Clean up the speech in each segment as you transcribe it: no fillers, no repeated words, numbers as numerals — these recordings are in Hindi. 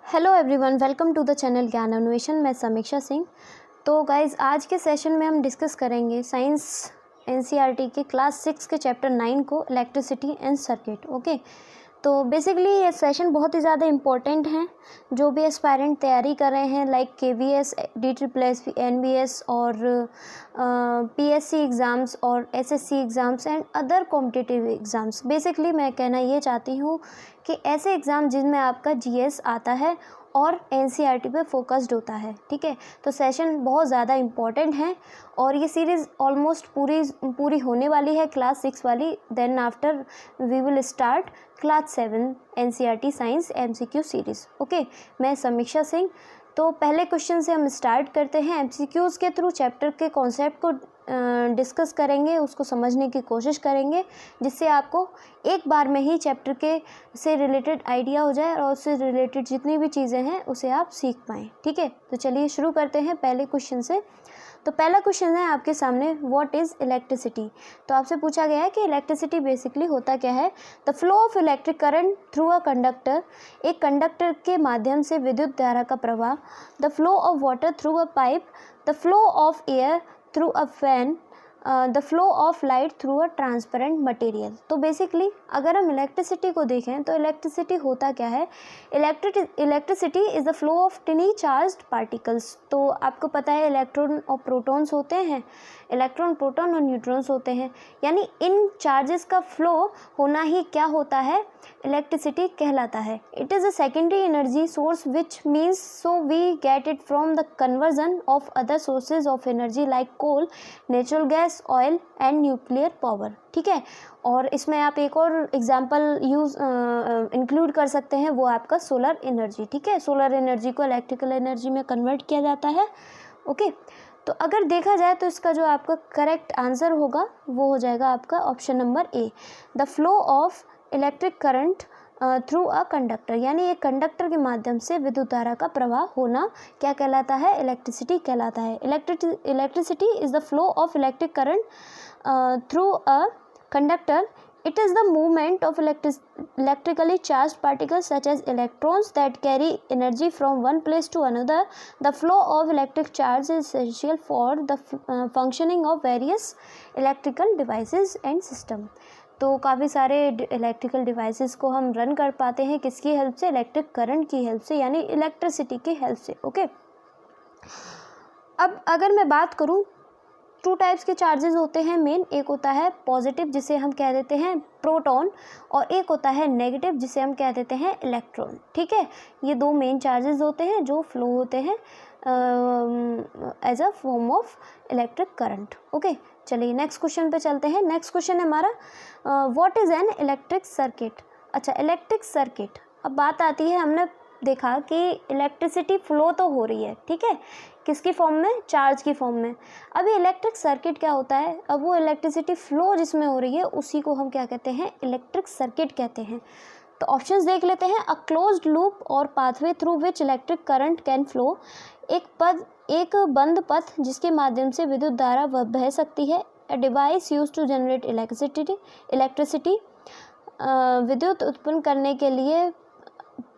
Hello everyone, welcome to the channel Gyan Anveshan. मैं समीक्षा सिंह। तो गाइज़, आज के सेशन में हम डिस्कस करेंगे साइंस एनसीईआरटी के क्लास 6 के चैप्टर 9 को, इलेक्ट्रिसिटी एंड सर्किट। ओके, तो बेसिकली ये सेशन बहुत ही ज़्यादा इम्पोर्टेंट हैं। जो भी एस्पायरेंट तैयारी कर रहे हैं लाइक KVS, DSSS, NBS और PSC एग्ज़ाम्स और SSC exams and other competitive exams. Basically मैं कहना ये चाहती हूँ कि ऐसे एग्ज़ाम जिनमें आपका GS आता है और NCERT पे फोकस्ड होता है। ठीक है, तो सेशन बहुत ज़्यादा इम्पॉर्टेंट है और ये सीरीज़ ऑलमोस्ट पूरी होने वाली है क्लास 6 वाली। Then after we will start class 7 NCERT science MCQ series. Okay, मैं समीक्षा सिंह। तो पहले क्वेश्चन से हम स्टार्ट करते हैं। MCQs के थ्रू चैप्टर के कॉन्सेप्ट को डिस्कस करेंगे, उसको समझने की कोशिश करेंगे, जिससे आपको एक बार में ही चैप्टर के से रिलेटेड आइडिया हो जाए और उससे रिलेटेड जितनी भी चीज़ें हैं उसे आप सीख पाएँ। ठीक है, तो चलिए शुरू करते हैं पहले क्वेश्चन से। तो पहला क्वेश्चन है आपके सामने, व्हाट इज़ इलेक्ट्रिसिटी। तो आपसे पूछा गया है कि इलेक्ट्रिसिटी बेसिकली होता क्या है। The flow of electric current through a conductor, एक कंडक्टर के माध्यम से विद्युत धारा का प्रवाह। The flow of water through a pipe, the flow of air through a fan, the flow of light through a transparent material. तो बेसिकली अगर हम इलेक्ट्रिसिटी को देखें तो इलेक्ट्रिसिटी होता क्या है। Electricity is the flow of टिनी charged particles. तो आपको पता है इलेक्ट्रॉन और प्रोटॉन्स होते हैं, इलेक्ट्रॉन, प्रोटॉन और न्यूट्रॉन्स होते हैं, यानी इन चार्जेस का फ्लो होना ही क्या होता है, इलेक्ट्रिसिटी कहलाता है। It is a secondary energy source which means so we get it from the conversion of other sources of energy like coal, natural gas, oil and nuclear power. ठीक है, और इसमें आप एक और एग्जांपल इंक्लूड कर सकते हैं, वो आपका सोलर एनर्जी। ठीक है, सोलर एनर्जी को इलेक्ट्रिकल एनर्जी में कन्वर्ट किया जाता है। ओके, तो अगर देखा जाए तो इसका जो आपका करेक्ट आंसर होगा वो हो जाएगा आपका option number A, the flow of electric current through a conductor, यानी एक कंडक्टर के माध्यम से विद्युत धारा का प्रवाह होना क्या कहलाता है, इलेक्ट्रिसिटी कहलाता है। Electricity is the flow of electric current through a conductor. It is the movement of electrically charged particles such as electrons that carry energy from one place to another. The flow of electric charge is essential for the functioning of various electrical devices and system. तो काफ़ी सारे इलेक्ट्रिकल डिवाइसेस को हम रन कर पाते हैं किसकी हेल्प से, इलेक्ट्रिक करंट की हेल्प से, यानी इलेक्ट्रिसिटी की हेल्प से। ओके, अब अगर मैं बात करूँ, टू टाइप्स के चार्जेस होते हैं मेन। एक होता है पॉजिटिव जिसे हम कह देते हैं प्रोटॉन, और एक होता है नेगेटिव जिसे हम कह देते हैं इलेक्ट्रॉन। ठीक है, ये दो मेन चार्जेस होते हैं जो फ्लो होते हैं as a form of electric current. Okay, चलिए नेक्स्ट क्वेश्चन पे चलते हैं। नेक्स्ट क्वेश्चन है हमारा, what is an electric circuit. अच्छा, इलेक्ट्रिक सर्किट, अब बात आती है, हमने देखा कि इलेक्ट्रिसिटी फ्लो तो हो रही है, ठीक है, किसकी फॉर्म में, चार्ज की फॉर्म में। अभी इलेक्ट्रिक सर्किट क्या होता है, अब वो इलेक्ट्रिसिटी फ्लो जिसमें हो रही है उसी को हम क्या कहते हैं, इलेक्ट्रिक सर्किट कहते हैं। तो ऑप्शंस देख लेते हैं। अ closed loop or pathway through which electric current can flow, एक बंद पथ जिसके माध्यम से विद्युत धारा बह सकती है। A device use to generate electricity, विद्युत उत्पन्न करने के लिए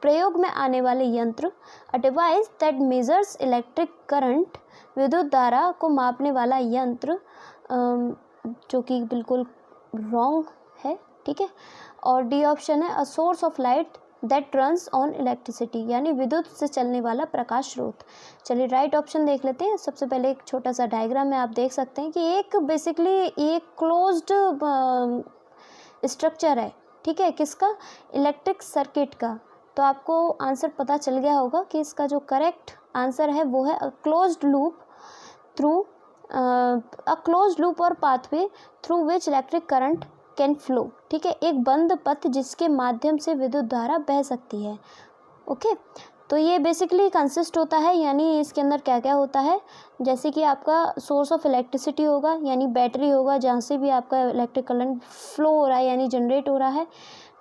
प्रयोग में आने वाले यंत्र। अ device that measures electric current, विद्युत धारा को मापने वाला यंत्र, जो कि बिल्कुल रॉन्ग है। ठीक है, और डी ऑप्शन है, अ source of light that runs on electricity, यानी विद्युत से चलने वाला प्रकाश स्रोत। चलिए राइट ऑप्शन देख लेते हैं। सबसे पहले एक छोटा सा डायग्राम में आप देख सकते हैं कि एक बेसिकली एक क्लोज्ड स्ट्रक्चर है। ठीक है, किसका, इलेक्ट्रिक सर्किट का। तो आपको आंसर पता चल गया होगा कि इसका जो करेक्ट आंसर है वो है a closed loop through a closed loop or pathway through which electric current can flow. ठीक है, एक बंद पथ जिसके माध्यम से विद्युत धारा बह सकती है। ओके, तो ये बेसिकली कंसिस्ट होता है, यानी इसके अंदर क्या क्या होता है, जैसे कि आपका सोर्स ऑफ इलेक्ट्रिसिटी होगा, यानी बैटरी होगा जहाँ से भी आपका इलेक्ट्रिक करंट फ्लो हो रहा है, यानी जनरेट हो रहा है।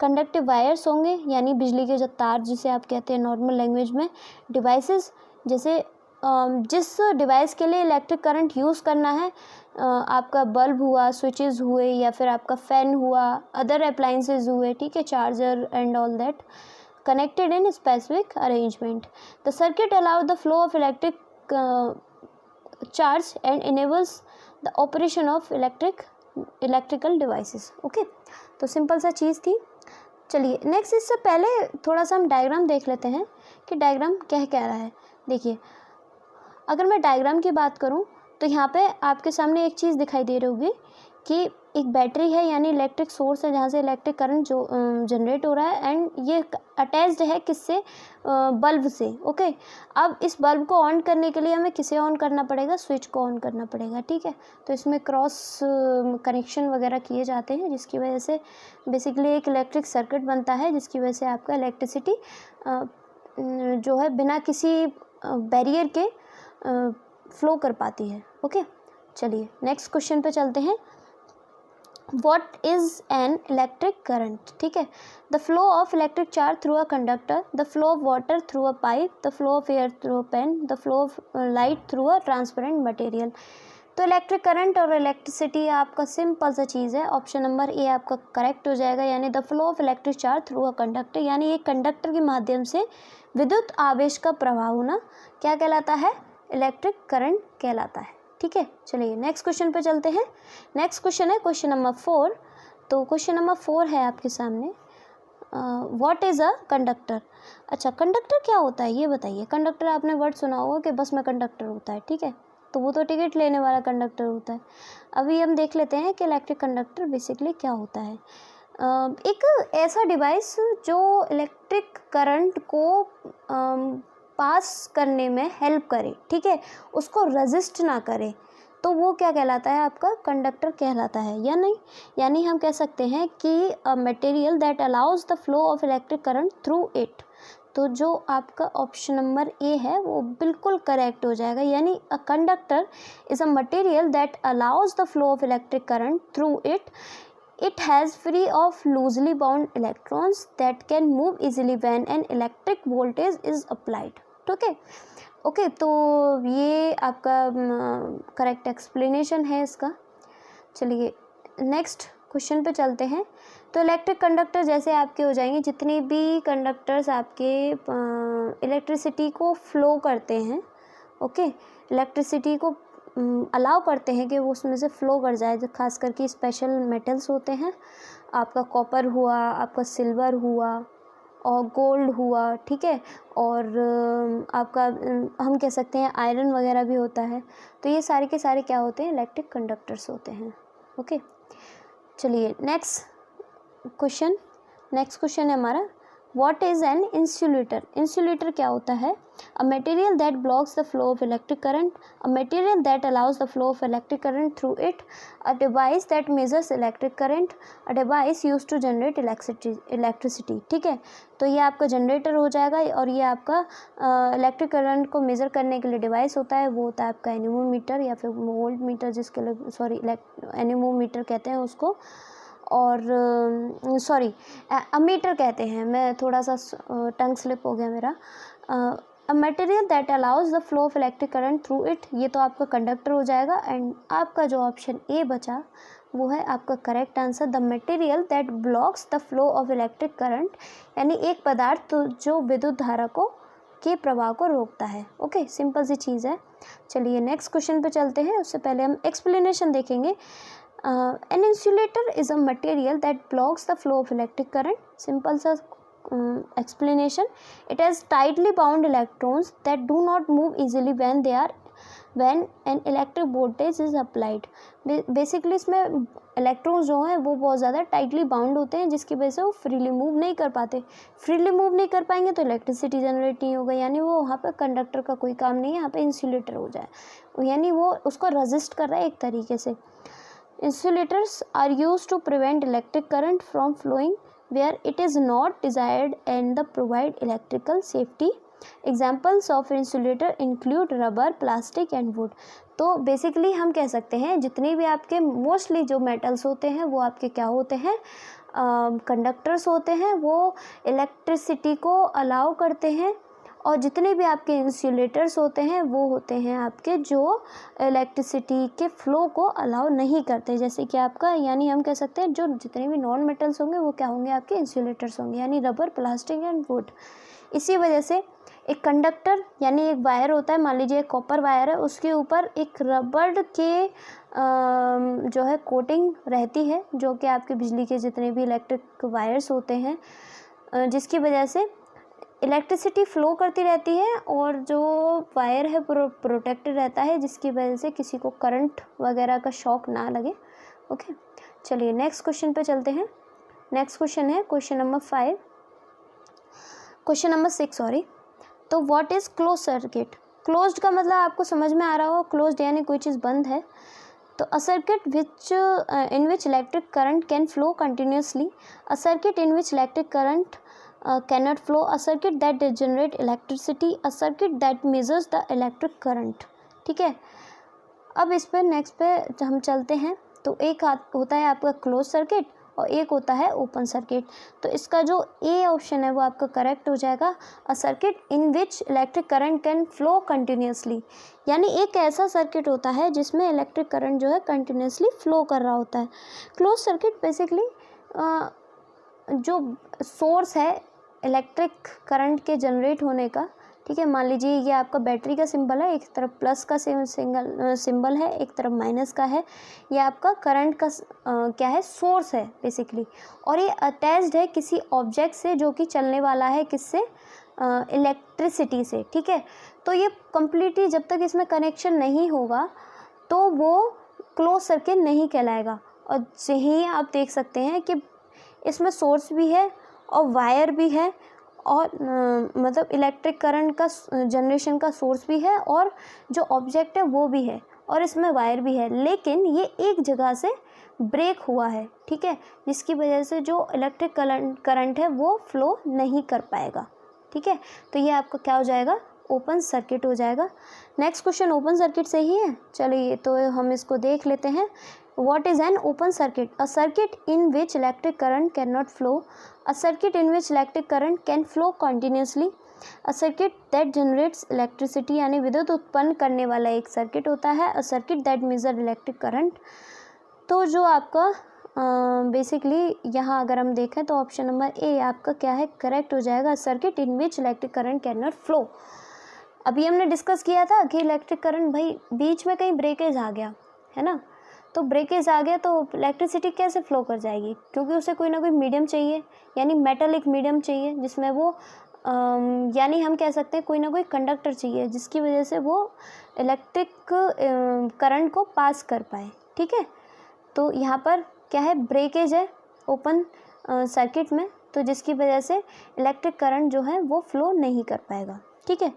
कंडक्टिव वायर्स होंगे, यानी बिजली के जो तार जिसे आप कहते हैं नॉर्मल लैंग्वेज में। डिवाइसेस, जैसे जिस डिवाइस के लिए इलेक्ट्रिक करंट यूज़ करना है, आपका बल्ब हुआ, स्विचेस हुए, या फिर आपका फ़ैन हुआ, अदर अप्लाइंसेस हुए, ठीक है, charger and all that. connected in specific arrangement. The circuit allows the flow of electric charge and enables the operation of electrical devices. Okay, तो सिंपल सा चीज़ थी. चलिए नेक्स्ट, इससे पहले थोड़ा सा हम डायग्राम देख लेते हैं कि डायग्राम क्या कह रहा है. देखिए, अगर मैं डायग्राम की बात करूं तो यहाँ पे आपके सामने एक चीज़ दिखाई दे रही होगी कि एक बैटरी है, यानी इलेक्ट्रिक सोर्स है जहाँ से इलेक्ट्रिक करंट जो जनरेट हो रहा है, एंड ये अटैच्ड है किससे, बल्ब से. ओके, अब इस बल्ब को ऑन करने के लिए हमें किसे ऑन करना पड़ेगा, स्विच को ऑन करना पड़ेगा. ठीक है, तो इसमें क्रॉस कनेक्शन वगैरह किए जाते हैं, जिसकी वजह से बेसिकली एक इलेक्ट्रिक सर्किट बनता है, जिसकी वजह से आपका इलेक्ट्रिसिटी जो है बिना किसी बैरियर के फ्लो कर पाती है. ओके, चलिए नेक्स्ट क्वेश्चन पे चलते हैं. What is an electric current? ठीक है, the flow of electric charge through a conductor, the flow of water through a pipe, the flow of air through a pen, the flow of light through a transparent material. तो इलेक्ट्रिक करंट और इलेक्ट्रिसिटी आपका सिंपल सा चीज़ है. ऑप्शन नंबर ए आपका करेक्ट हो जाएगा, यानी the flow of electric charge through a conductor, यानी एक कंडक्टर के माध्यम से विद्युत आवेश का प्रवाह होना क्या कहलाता है, इलेक्ट्रिक करंट कहलाता है. ठीक है, चलिए नेक्स्ट क्वेश्चन पे चलते हैं. नेक्स्ट क्वेश्चन है क्वेश्चन नंबर 4. तो क्वेश्चन नंबर 4 है आपके सामने, व्हाट इज़ अ कंडक्टर. अच्छा, कंडक्टर क्या होता है ये बताइए. कंडक्टर आपने वर्ड सुना होगा कि बस में कंडक्टर होता है. ठीक है, तो वो तो टिकट लेने वाला कंडक्टर होता है. अभी हम देख लेते हैं कि इलेक्ट्रिक कंडक्टर बेसिकली क्या होता है. एक ऐसा डिवाइस जो इलेक्ट्रिक करंट को पास करने में हेल्प करे, ठीक है, उसको रेजिस्ट ना करे, तो वो क्या कहलाता है, आपका कंडक्टर कहलाता है या नहीं. यानी हम कह सकते हैं कि अ material that allows the flow of electric current through it. तो जो आपका ऑप्शन नंबर ए है वो बिल्कुल करेक्ट हो जाएगा, यानी a conductor is a material that allows the flow of electric current through it. It has free of loosely bound electrons that can move easily when an electric voltage is applied. Okay, तो ये आपका करेक्ट एक्सप्लेनेशन है इसका. चलिए नेक्स्ट क्वेश्चन पे चलते हैं. तो इलेक्ट्रिक कंडक्टर जैसे आपके हो जाएंगे, जितने भी कंडक्टर्स आपके इलेक्ट्रिसिटी को फ्लो करते हैं, ओके, इलेक्ट्रिसिटी को अलाउ करते हैं कि वो उसमें से फ़्लो कर जाए. जो खास करके स्पेशल मेटल्स होते हैं, आपका कॉपर हुआ, आपका सिल्वर हुआ और गोल्ड हुआ. ठीक है, और आपका हम कह सकते हैं आयरन वगैरह भी होता है. तो ये सारे के सारे क्या होते हैं, इलेक्ट्रिक कंडक्टर्स होते हैं. ओके, चलिए नेक्स्ट क्वेश्चन है हमारा, what is an insulator. Insulator क्या होता है, a material that blocks the flow of electric current, a material that allows the flow of electric current through it, a device that measures electric current, a device use to generate electricity. ठीक है, तो ये आपका जनरेटर हो जाएगा, और ये आपका इलेक्ट्रिक करंट को मेज़र करने के लिए डिवाइस होता है, वो होता है आपका एनेमोमीटर या फिर वोल्ट मीटर, जिसके लिए एनेमोमीटर कहते हैं उसको, और अमीटर कहते हैं. मैं थोड़ा सा टंग स्लिप हो गया मेरा. अ material that allows the flow of electric current through it, ये तो आपका कंडक्टर हो जाएगा. एंड आपका जो ऑप्शन ए बचा वो है आपका correct answer, the material that blocks the flow of electric current, यानी एक पदार्थ जो विद्युत धारा के प्रवाह को रोकता है. ओके, सिंपल सी चीज़ है. चलिए नेक्स्ट क्वेश्चन पे चलते हैं. उससे पहले हम एक्सप्लेनेशन देखेंगे. An insulator is a material that blocks the flow of electric current. Simple सा explanation. It has tightly bound electrons that do not move easily when an electric voltage is applied. Basically इसमें इलेक्ट्रॉन्स जो हैं वो बहुत ज़्यादा टाइटली बाउंड होते हैं, जिसकी वजह से वो फ्रीली मूव नहीं कर पाते. फ्रीली मूव नहीं कर पाएंगे तो इलेक्ट्रिसिटी जनरेट नहीं होगा, यानी वो वहाँ पर कंडक्टर का कोई काम नहीं है, यहाँ पे इंसुलेटर हो जाए, यानी वो उसको रजिस्ट कर रहा है एक तरीके से. Insulators are used to prevent electric current from flowing where it is not desired and they provide electrical safety. Examples of insulator include rubber, plastic and wood. तो बेसिकली हम कह सकते हैं जितने भी आपके मोस्टली जो मेटल्स होते हैं वो आपके क्या होते हैं, कंडक्टर्स होते हैं. वो इलेक्ट्रिसिटी को अलाउ करते हैं और जितने भी आपके इंसुलेटर्स होते हैं वो होते हैं आपके जो इलेक्ट्रिसिटी के फ्लो को अलाउ नहीं करते, जैसे कि आपका यानी हम कह सकते हैं जो जितने भी नॉन मेटल्स होंगे वो क्या होंगे, आपके इंसुलेटर्स होंगे, यानी रबर, प्लास्टिक एंड वुड। इसी वजह से एक कंडक्टर यानी एक वायर होता है, मान लीजिए एक कॉपर वायर है, उसके ऊपर एक रबर के जो है कोटिंग रहती है, जो कि आपके बिजली के जितने भी इलेक्ट्रिक वायर्स होते हैं, जिसकी वजह से इलेक्ट्रिसिटी फ़्लो करती रहती है और जो वायर है प्रोटेक्टेड रहता है, जिसकी वजह से किसी को करंट वगैरह का शॉक ना लगे। ओके, चलिए नेक्स्ट क्वेश्चन पे चलते हैं। नेक्स्ट क्वेश्चन है क्वेश्चन नंबर 6 सॉरी। तो what is close circuit? Closed का मतलब आपको समझ में आ रहा हो, क्लोज्ड यानी कोई चीज़ बंद है। तो a circuit in which electric current can flow continuously, a circuit in which electric current cannot flow, a circuit that generate electricity, a circuit that measures the electric current। ठीक है, अब इस पर नेक्स्ट पे हम चलते हैं। तो एक होता है आपका क्लोज सर्किट और एक होता है ओपन सर्किट। तो इसका जो ए ऑप्शन है वो आपका करेक्ट हो जाएगा, a circuit in which electric current can flow continuously, यानी एक ऐसा सर्किट होता है जिसमें इलेक्ट्रिक करंट जो है कंटिन्यूसली फ्लो कर रहा होता है। क्लोज सर्किट बेसिकली जो सोर्स है इलेक्ट्रिक करंट के जनरेट होने का, ठीक है, मान लीजिए ये आपका बैटरी का सिंबल है, एक तरफ प्लस का सिंबल है, एक तरफ माइनस का है, ये आपका करंट का क्या है, सोर्स है बेसिकली, और ये अटैच्ड है किसी ऑब्जेक्ट से जो कि चलने वाला है, किससे, इलेक्ट्रिसिटी से। ठीक है, तो ये कम्प्लीटली जब तक इसमें कनेक्शन नहीं होगा तो वो क्लोज सर्किट नहीं कहलाएगा। और यही आप देख सकते हैं कि इसमें सोर्स भी है और वायर भी है और मतलब इलेक्ट्रिक करंट का जनरेशन का सोर्स भी है और जो ऑब्जेक्ट है वो भी है और इसमें वायर भी है, लेकिन ये एक जगह से ब्रेक हुआ है। ठीक है, जिसकी वजह से जो इलेक्ट्रिक करंट है वो फ्लो नहीं कर पाएगा। ठीक है, तो ये आपका क्या हो जाएगा, ओपन सर्किट हो जाएगा। नेक्स्ट क्वेश्चन ओपन सर्किट से ही है, चलिए तो हम इसको देख लेते हैं। What is an open circuit? A circuit in which electric current cannot flow, a circuit in which electric current can flow continuously, a circuit that generates electricity यानी विद्युत उत्पन्न करने वाला एक सर्किट होता है, a circuit that measure electric current। तो जो आपका बेसिकली यहाँ अगर हम देखें तो ऑप्शन नंबर ए आपका क्या है, करेक्ट हो जाएगा, circuit in which electric current can not flow. अभी हमने डिस्कस किया था कि इलेक्ट्रिक करंट भाई बीच में कहीं ब्रेकेज आ गया है ना, तो ब्रेकेज आ गया तो इलेक्ट्रिसिटी कैसे फ्लो कर जाएगी, क्योंकि उसे कोई ना कोई मीडियम चाहिए, यानी मेटलिक मीडियम चाहिए जिसमें वो यानी हम कह सकते हैं कोई ना कोई कंडक्टर चाहिए जिसकी वजह से वो इलेक्ट्रिक करंट को पास कर पाए। ठीक है, तो यहाँ पर क्या है, ब्रेकेज है ओपन सर्किट में, तो जिसकी वजह से इलेक्ट्रिक करंट जो है वो फ्लो नहीं कर पाएगा। ठीक है,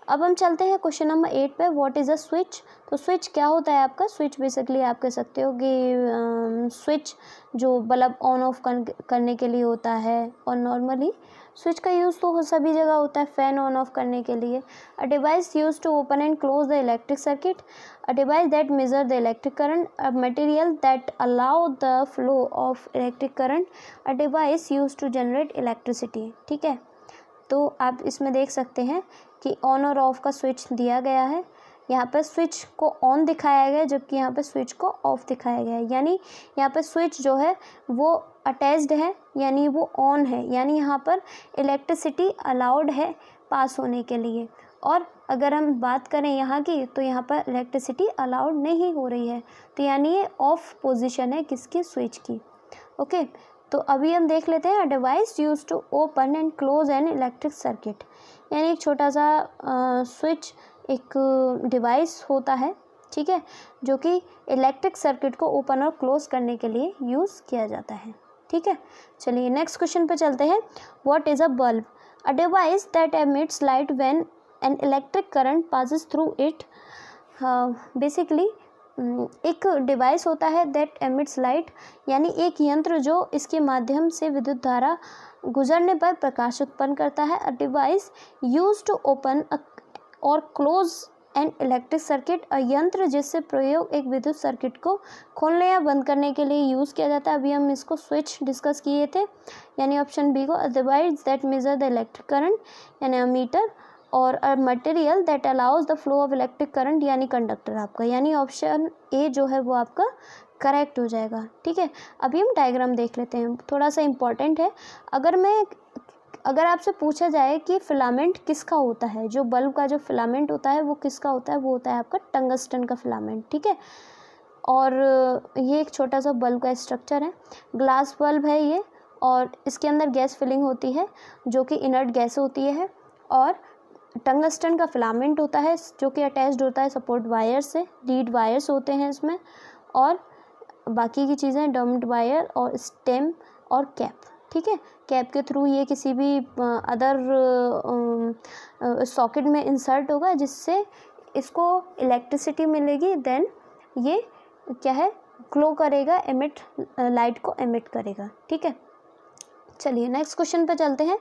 अब हम चलते हैं क्वेश्चन नंबर 8 पे। What is a switch? तो स्विच क्या होता है आपका, स्विच बेसिकली आप कह सकते हो कि स्विच जो बल्ब ऑन ऑफ करने के लिए होता है, और नॉर्मली स्विच का यूज़ तो सभी जगह होता है फ़ैन ऑन ऑफ करने के लिए। A device use to open and close the electric circuit, a device that measure the electric current, a material that allow the flow of electric current, a device use to generate electricity. ठीक है, तो आप इसमें देख सकते हैं कि ऑन और ऑफ का स्विच दिया गया है, यहाँ पर स्विच को ऑन दिखाया गया है जबकि यहाँ पर स्विच को ऑफ दिखाया गया है, यानी यहाँ पर स्विच जो है वो अटैच्ड है यानी वो ऑन है, यानी यहाँ पर इलेक्ट्रिसिटी अलाउड है पास होने के लिए। और अगर हम बात करें यहाँ की तो यहाँ पर इलेक्ट्रिसिटी अलाउड नहीं हो रही है, तो यानी ये ऑफ पोजीशन है किसकी, स्विच की। ओके, तो अभी हम देख लेते हैं device use to open and close an electric circuit, यानी एक छोटा सा स्विच एक डिवाइस होता है, ठीक है, जो कि इलेक्ट्रिक सर्किट को ओपन और क्लोज करने के लिए यूज़ किया जाता है। ठीक है, चलिए नेक्स्ट क्वेश्चन पे चलते हैं। What is a bulb? A device that emits light when an electric current passes through it. Basically एक डिवाइस होता है दैट एमिट्स लाइट, यानी एक यंत्र जो इसके माध्यम से विद्युत धारा गुजरने पर प्रकाश उत्पन्न करता है। A device use to open और close an electric circuit, a यंत्र जिससे प्रयोग एक विद्युत सर्किट को खोलने या बंद करने के लिए यूज़ किया जाता है। अभी हम इसको स्विच डिस्कस किए थे, यानी ऑप्शन बी को, अ device that measure the electric current यानी अमीटर, और अ material that allows the flow of electric current यानी कंडक्टर आपका, यानी ऑप्शन ए जो है वो आपका करेक्ट हो जाएगा। ठीक है, अभी हम डायग्राम देख लेते हैं, थोड़ा सा इम्पॉर्टेंट है। अगर आपसे पूछा जाए कि फिलामेंट किसका होता है, जो बल्ब का जो फिलामेंट होता है वो किसका होता है, वो होता है आपका टंगस्टन का फिलामेंट। ठीक है, और ये एक छोटा सा बल्ब का स्ट्रक्चर है, ग्लास बल्ब है ये, और इसके अंदर गैस फिलिंग होती है जो कि इनर्ट गैस होती है, और टंगस्टन का फिलामेंट होता है जो कि अटैच्ड होता है सपोर्ट वायर से, लीड वायर्स होते हैं इसमें, और बाकी की चीज़ें डम्ड वायर और स्टेम और कैप। ठीक है, कैप के थ्रू ये किसी भी अदर सॉकेट में इंसर्ट होगा जिससे इसको इलेक्ट्रिसिटी मिलेगी, देन ये क्या है, ग्लो करेगा, एमिट, लाइट को एमिट करेगा। ठीक है, चलिए नेक्स्ट क्वेश्चन पे चलते हैं।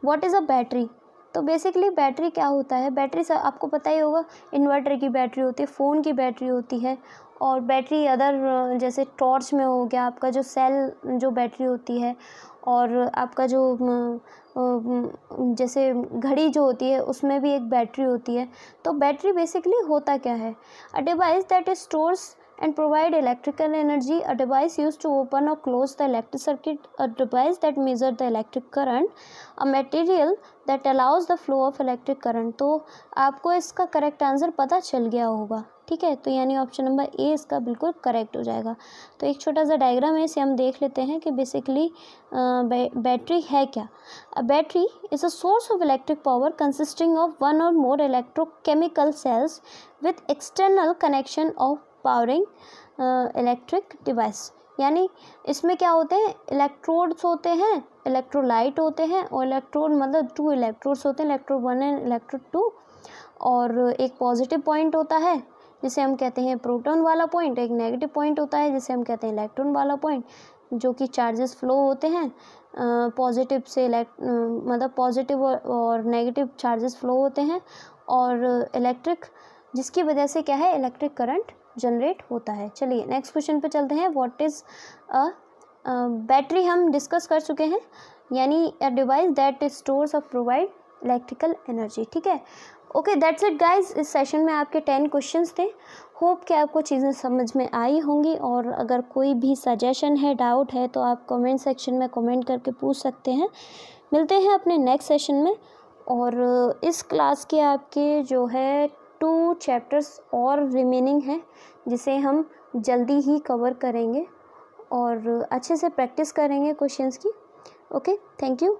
What is a battery? तो बेसिकली बैटरी क्या होता है, बैटरी से आपको पता ही होगा, इन्वर्टर की बैटरी होती है, फ़ोन की बैटरी होती है, और बैटरी अदर जैसे टॉर्च में हो गया आपका जो सेल जो बैटरी होती है, और आपका जो जैसे घड़ी जो होती है उसमें भी एक बैटरी होती है। तो बैटरी बेसिकली होता क्या है, a device that stores and provide electrical energy, a device used to open or close the electric circuit, a device that measures the electric current, a material that allows the flow of electric current। तो आपको इसका करेक्ट आंसर पता चल गया होगा। ठीक है, तो यानी ऑप्शन नंबर ए इसका बिल्कुल करेक्ट हो जाएगा। तो एक छोटा सा डायग्राम है, इसे हम देख लेते हैं कि बेसिकली बैटरी है क्या। A battery is a source of electric power consisting of one or more electrochemical cells with external connection of powering electric device. यानी इसमें क्या होते हैं, इलेक्ट्रोड्स होते हैं, इलेक्ट्रोलाइट होते हैं, और इलेक्ट्रोड मतलब 2 इलेक्ट्रोड्स होते हैं, इलेक्ट्रोड 1 एंड इलेक्ट्रोड 2, और एक पॉजिटिव पॉइंट होता है जिसे हम कहते हैं प्रोटॉन वाला पॉइंट, एक नेगेटिव पॉइंट होता है जिसे हम कहते हैं इलेक्ट्रॉन वाला पॉइंट, जो कि चार्जेस फ्लो होते हैं पॉजिटिव से मतलब पॉजिटिव और नेगेटिव चार्जेस फ्लो होते हैं, और इलेक्ट्रिक, जिसकी वजह से क्या है, इलेक्ट्रिक करंट जनरेट होता है। चलिए नेक्स्ट क्वेश्चन पे चलते हैं। व्हाट इज़ अ बैटरी हम डिस्कस कर चुके हैं, यानी अ डिवाइस दैट स्टोर्स और प्रोवाइड इलेक्ट्रिकल एनर्जी। ठीक है, ओके, दैट्स इट गाइज। इस सेशन में आपके 10 क्वेश्चंस थे। होप कि आपको चीज़ें समझ में आई होंगी, और अगर कोई भी सजेशन है, डाउट है, तो आप कमेंट सेक्शन में कमेंट करके पूछ सकते हैं। मिलते हैं अपने नेक्स्ट सेशन में, और इस क्लास के आपके जो है 2 चैप्टर्स और रिमेनिंग हैं जिसे हम जल्दी ही कवर करेंगे, और अच्छे से प्रैक्टिस करेंगे क्वेश्चंस की। Okay, thank you.